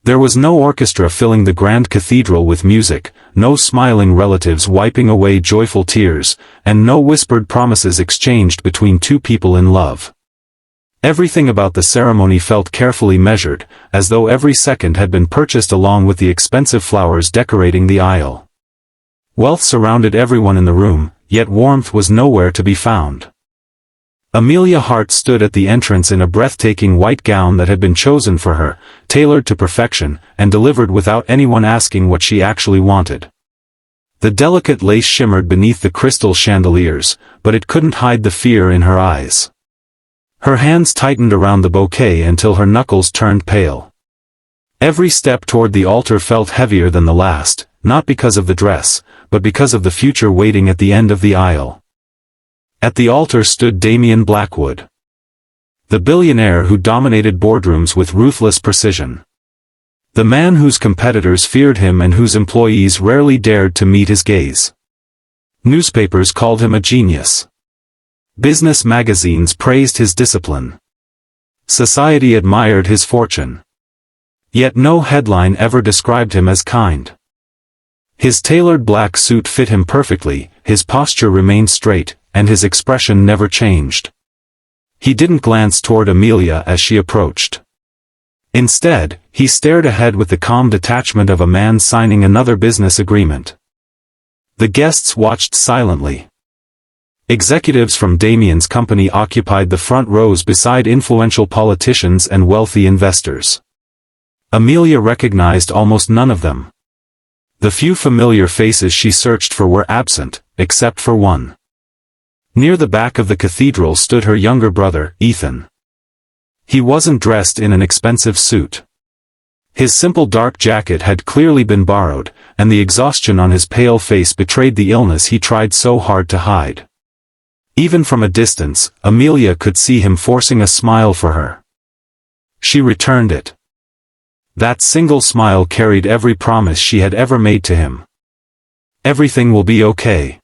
There was no orchestra filling the grand cathedral with music, no smiling relatives wiping away joyful tears, and no whispered promises exchanged between two people in love. Everything about the ceremony felt carefully measured, as though every second had been purchased along with the expensive flowers decorating the aisle. Wealth surrounded everyone in the room, yet warmth was nowhere to be found. Amelia Hart stood at the entrance in a breathtaking white gown that had been chosen for her, tailored to perfection, and delivered without anyone asking what she actually wanted. The delicate lace shimmered beneath the crystal chandeliers, but it couldn't hide the fear in her eyes. Her hands tightened around the bouquet until her knuckles turned pale. Every step toward the altar felt heavier than the last, not because of the dress, but because of the future waiting at the end of the aisle. At the altar stood Damian Blackwood, the billionaire who dominated boardrooms with ruthless precision. The man whose competitors feared him and whose employees rarely dared to meet his gaze. Newspapers called him a genius. Business magazines praised his discipline. Society admired his fortune. Yet no headline ever described him as kind. His tailored black suit fit him perfectly, his posture remained straight, and his expression never changed. He didn't glance toward Amelia as she approached. Instead, he stared ahead with the calm detachment of a man signing another business agreement. The guests watched silently. Executives from Damian's company occupied the front rows beside influential politicians and wealthy investors. Amelia recognized almost none of them. The few familiar faces she searched for were absent, except for one. Near the back of the cathedral stood her younger brother, Ethan. He wasn't dressed in an expensive suit. His simple dark jacket had clearly been borrowed, and the exhaustion on his pale face betrayed the illness he tried so hard to hide. Even from a distance, Amelia could see him forcing a smile for her. She returned it. That single smile carried every promise she had ever made to him. Everything will be okay.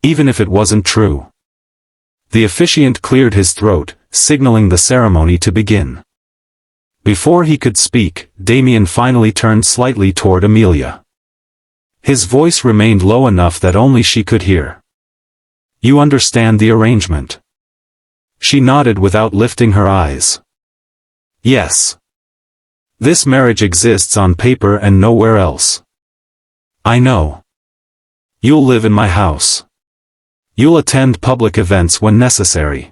Even if it wasn't true. The officiant cleared his throat, signaling the ceremony to begin. Before he could speak, Damian finally turned slightly toward Amelia. His voice remained low enough that only she could hear. "You understand the arrangement?" She nodded without lifting her eyes. "Yes. This marriage exists on paper and nowhere else. I know. You'll live in my house. You'll attend public events when necessary.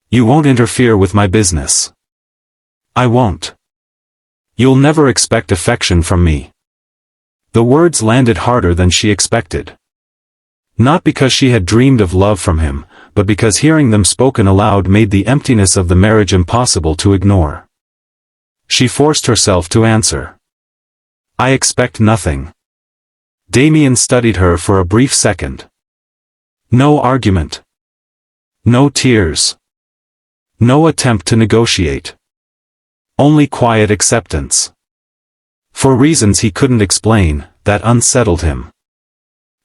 You won't interfere with my business. I won't. You'll never expect affection from me." The words landed harder than she expected. Not because she had dreamed of love from him, but because hearing them spoken aloud made the emptiness of the marriage impossible to ignore. She forced herself to answer. "I expect nothing." Damian studied her for a brief second. No argument. No tears. No attempt to negotiate. Only quiet acceptance. For reasons he couldn't explain, that unsettled him.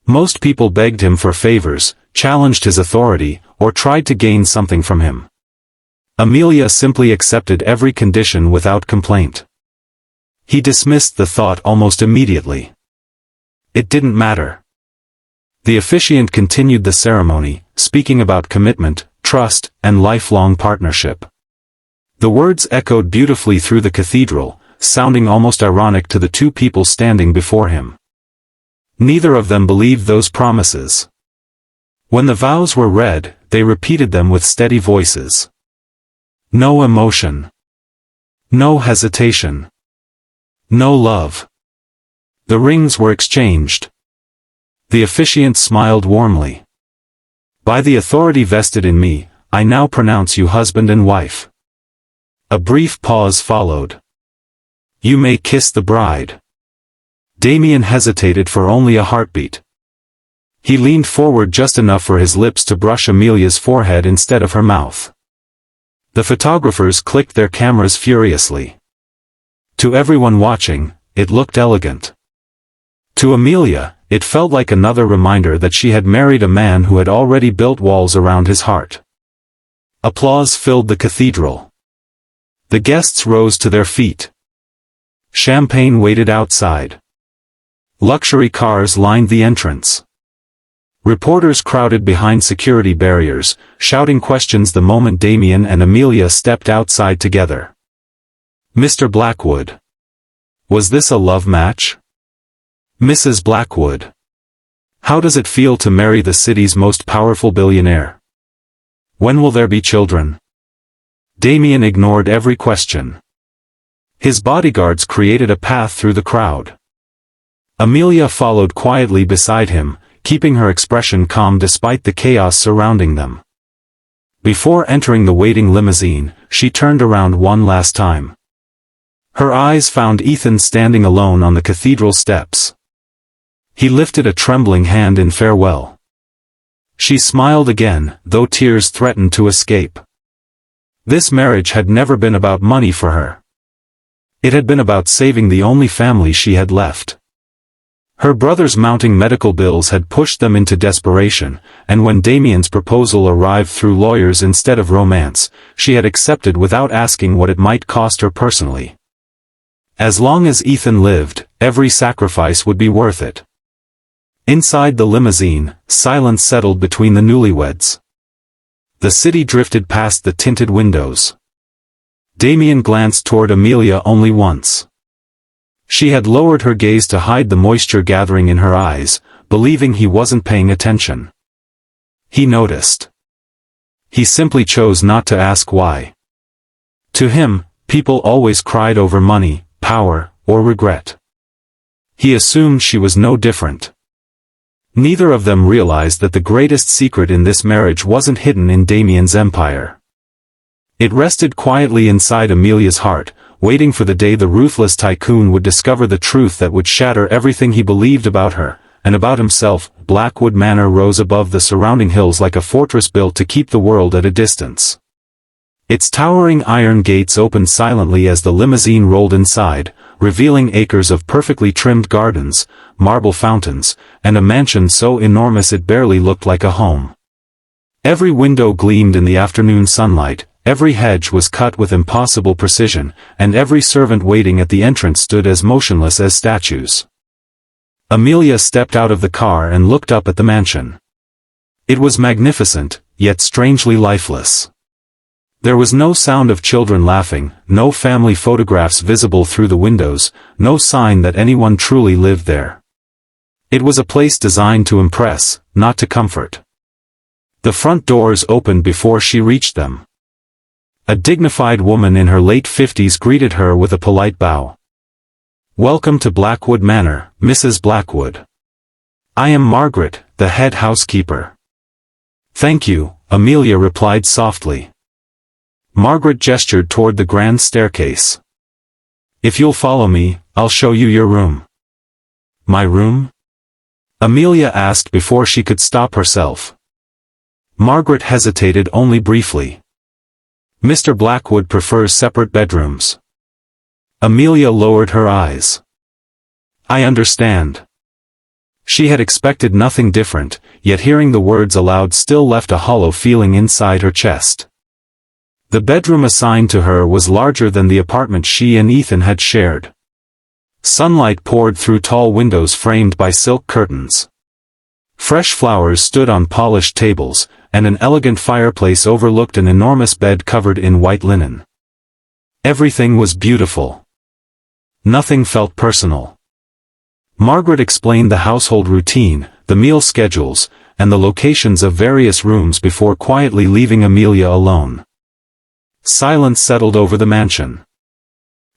Most people begged him for favors, challenged his authority, or tried to gain something from him. Amelia simply accepted every condition without complaint. He dismissed the thought almost immediately. It didn't matter. The officiant continued the ceremony, speaking about commitment, trust, and lifelong partnership. The words echoed beautifully through the cathedral, sounding almost ironic to the two people standing before him. Neither of them believed those promises. When the vows were read, they repeated them with steady voices. No emotion. No hesitation. No love. The rings were exchanged. The officiant smiled warmly. "By the authority vested in me, I now pronounce you husband and wife." A brief pause followed. "You may kiss the bride." Damian hesitated for only a heartbeat. He leaned forward just enough for his lips to brush Amelia's forehead instead of her mouth. The photographers clicked their cameras furiously. To everyone watching, it looked elegant. To Amelia, it felt like another reminder that she had married a man who had already built walls around his heart. Applause filled the cathedral. The guests rose to their feet. Champagne waited outside. Luxury cars lined the entrance. Reporters crowded behind security barriers, shouting questions the moment Damien and Amelia stepped outside together. Mr. Blackwood. Was this a love match? Mrs. Blackwood. How does it feel to marry the city's most powerful billionaire? When will there be children? Damien ignored every question. His bodyguards created a path through the crowd. Amelia followed quietly beside him, keeping her expression calm despite the chaos surrounding them. Before entering the waiting limousine, she turned around one last time. Her eyes found Ethan standing alone on the cathedral steps. He lifted a trembling hand in farewell. She smiled again, though tears threatened to escape. This marriage had never been about money for her. It had been about saving the only family she had left. Her brother's mounting medical bills had pushed them into desperation, and when Damien's proposal arrived through lawyers instead of romance, she had accepted without asking what it might cost her personally. As long as Ethan lived, every sacrifice would be worth it. Inside the limousine, silence settled between the newlyweds. The city drifted past the tinted windows. Damien glanced toward Amelia only once. She had lowered her gaze to hide the moisture gathering in her eyes, believing he wasn't paying attention. He noticed. He simply chose not to ask why. To him, people always cried over money, power, or regret. He assumed she was no different. Neither of them realized that the greatest secret in this marriage wasn't hidden in Damien's empire. It rested quietly inside Amelia's heart, waiting for the day the Ruthless Tycoon would discover the truth that would shatter everything he believed about her, and about himself. Blackwood Manor rose above the surrounding hills like a fortress built to keep the world at a distance. Its towering iron gates opened silently as the limousine rolled inside, revealing acres of perfectly trimmed gardens, marble fountains, and a mansion so enormous it barely looked like a home. Every window gleamed in the afternoon sunlight, every hedge was cut with impossible precision, and every servant waiting at the entrance stood as motionless as statues. Amelia stepped out of the car and looked up at the mansion. It was magnificent, yet strangely lifeless. There was no sound of children laughing, no family photographs visible through the windows, no sign that anyone truly lived there. It was a place designed to impress, not to comfort. The front doors opened before she reached them. A dignified woman in her late 50s greeted her with a polite bow. "Welcome to Blackwood Manor, Mrs. Blackwood. I am Margaret, the head housekeeper." "Thank you," Amelia replied softly. Margaret gestured toward the grand staircase. "If you'll follow me, I'll show you your room." "My room?" Amelia asked before she could stop herself. Margaret hesitated only briefly. "Mr. Blackwood prefers separate bedrooms." Amelia lowered her eyes. "I understand." She had expected nothing different, yet hearing the words aloud still left a hollow feeling inside her chest. The bedroom assigned to her was larger than the apartment she and Ethan had shared. Sunlight poured through tall windows framed by silk curtains. Fresh flowers stood on polished tables, and an elegant fireplace overlooked an enormous bed covered in white linen. Everything was beautiful. Nothing felt personal. Margaret explained the household routine, the meal schedules, and the locations of various rooms before quietly leaving Amelia alone. Silence settled over the mansion.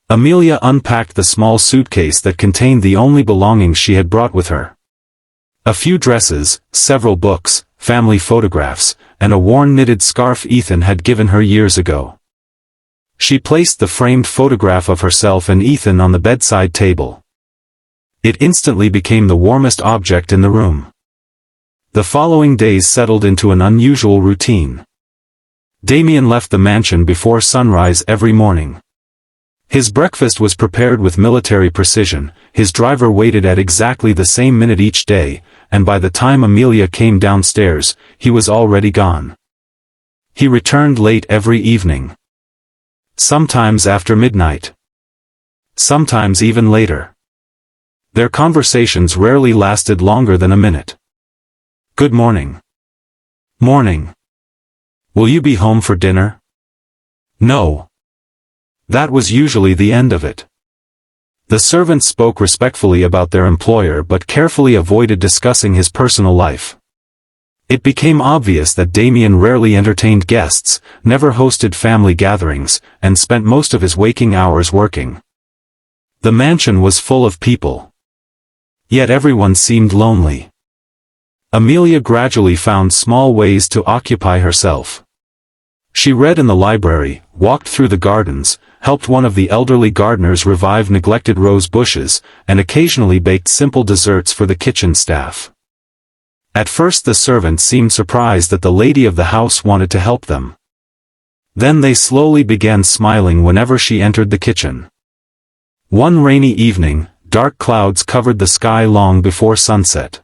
Amelia unpacked the small suitcase that contained the only belongings she had brought with her. A few dresses, several books, family photographs, and a worn knitted scarf Ethan had given her years ago. She placed the framed photograph of herself and Ethan on the bedside table. It instantly became the warmest object in the room. The following days settled into an unusual routine. Damien left the mansion before sunrise every morning. His breakfast was prepared with military precision, his driver waited at exactly the same minute each day, and by the time Amelia came downstairs, he was already gone. He returned late every evening. Sometimes after midnight. sometimes even later. Their conversations rarely lasted longer than a minute. Good morning. Morning. Will you be home for dinner? No. That was usually the end of it. The servants spoke respectfully about their employer but carefully avoided discussing his personal life. It became obvious that Damien rarely entertained guests, never hosted family gatherings, and spent most of his waking hours working. The mansion was full of people. Yet everyone seemed lonely. Amelia gradually found small ways to occupy herself. She read in the library, walked through the gardens, helped one of the elderly gardeners revive neglected rose bushes, and occasionally baked simple desserts for the kitchen staff. At first the servants seemed surprised that the lady of the house wanted to help them. Then they slowly began smiling whenever she entered the kitchen. One rainy evening, dark clouds covered the sky long before sunset.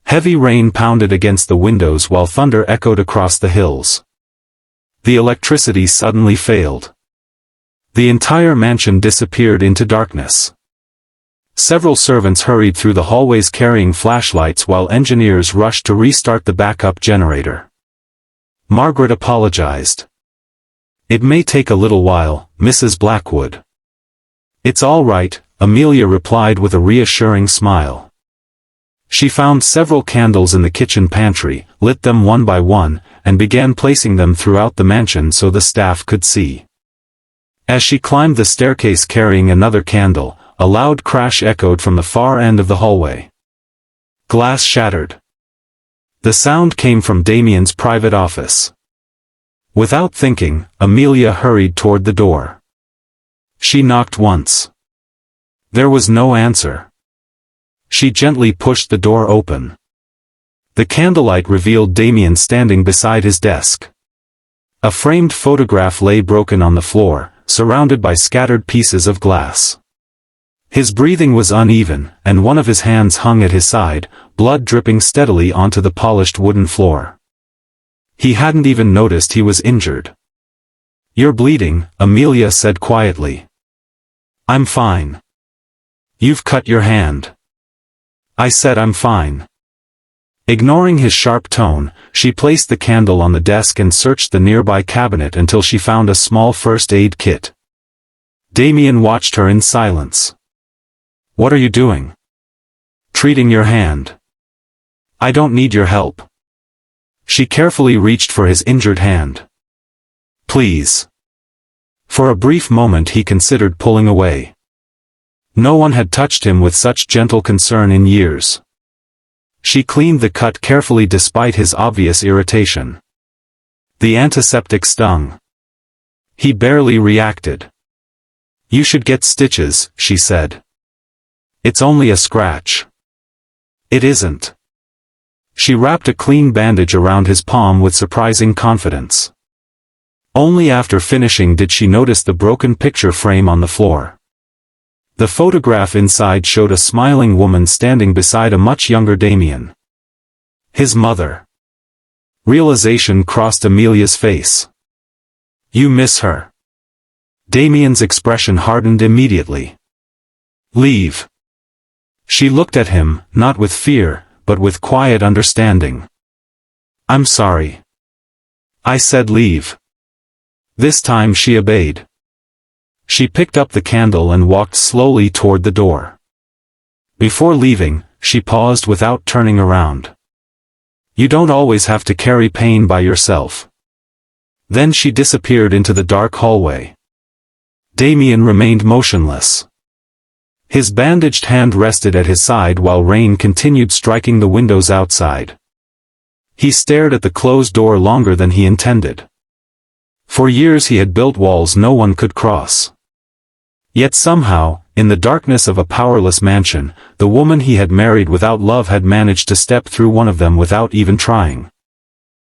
Heavy rain pounded against the windows while thunder echoed across the hills. The electricity suddenly failed. The entire mansion disappeared into darkness. Several servants hurried through the hallways carrying flashlights while engineers rushed to restart the backup generator. Margaret apologized. It may take a little while, Mrs. Blackwood. It's all right, Amelia replied with a reassuring smile. She found several candles in the kitchen pantry, lit them one by one, and began placing them throughout the mansion so the staff could see. As she climbed the staircase carrying another candle, a loud crash echoed from the far end of the hallway. Glass shattered. The sound came from Damien's private office. Without thinking, Amelia hurried toward the door. She knocked once. There was no answer. She gently pushed the door open. The candlelight revealed Damien standing beside his desk. A framed photograph lay broken on the floor, surrounded by scattered pieces of glass. His breathing was uneven, and one of his hands hung at his side, blood dripping steadily onto the polished wooden floor. He hadn't even noticed he was injured. "You're bleeding," Amelia said quietly. "I'm fine." "You've cut your hand." I said I'm fine. Ignoring his sharp tone, she placed the candle on the desk and searched the nearby cabinet until she found a small first aid kit. Damien watched her in silence. "What are you doing?" "Treating your hand." "I don't need your help." She carefully reached for his injured hand. "Please." For a brief moment he considered pulling away. No one had touched him with such gentle concern in years. She cleaned the cut carefully despite his obvious irritation. The antiseptic stung. He barely reacted. "You should get stitches," she said. "It's only a scratch." "It isn't." She wrapped a clean bandage around his palm with surprising confidence. Only after finishing did she notice the broken picture frame on the floor. The photograph inside showed a smiling woman standing beside a much younger Damien. His mother. Realization crossed Amelia's face. "You miss her." Damien's expression hardened immediately. "Leave." She looked at him, not with fear, but with quiet understanding. "I'm sorry." I said leave. This time she obeyed. She picked up the candle and walked slowly toward the door. Before leaving, she paused without turning around. "You don't always have to carry pain by yourself." Then she disappeared into the dark hallway. Damien remained motionless. His bandaged hand rested at his side while rain continued striking the windows outside. He stared at the closed door longer than he intended. For years he had built walls no one could cross. Yet somehow, in the darkness of a powerless mansion, the woman he had married without love had managed to step through one of them without even trying.